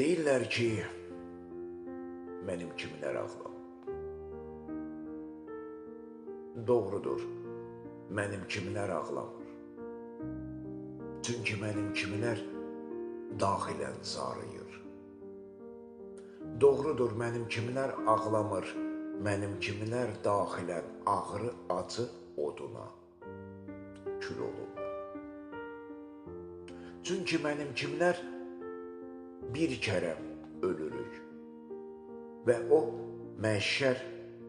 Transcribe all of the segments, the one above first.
Deyirlər ki, mənim kimilər ağlam. Doğrudur, mənim kimilər ağlamır. Çünki mənim kimilər daxilən zarıyır. Doğrudur, mənim kimilər ağlamır. Mənim kimilər daxilən ağrı acı oduna kül olurlar. Çünki mənim kimlər bir kərə ölürük və o məhşər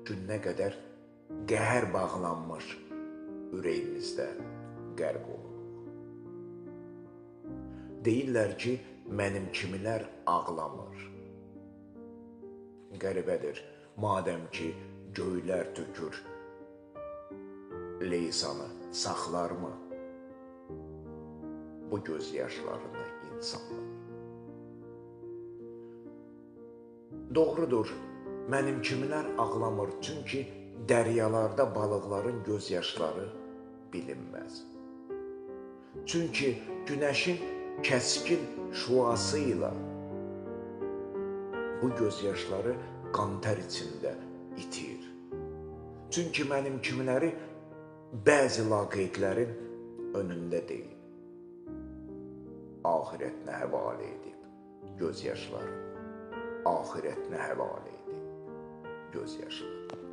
gününə qədər qəhər bağlanmış ürəyimizdə qərq oluruq. Deyirlər ki, mənim kimilər ağlamır. Qəribədir, madəm ki, göylər tökür leysanı, saxlarmı bu göz yaşlarını insanlar? Doğrudur, mənim kimilər ağlamır, çünki dəryalarda balıqların göz yaşları bilinməz. Çünki günəşin kəskin şüası ilə bu göz yaşları qantar içində itir. Çünki mənim kimiləri bəzi laqeydlərin önündə deyil, axirətinə həvalə edib göz yaşları, axirətinə həvalə edib göz yaşları.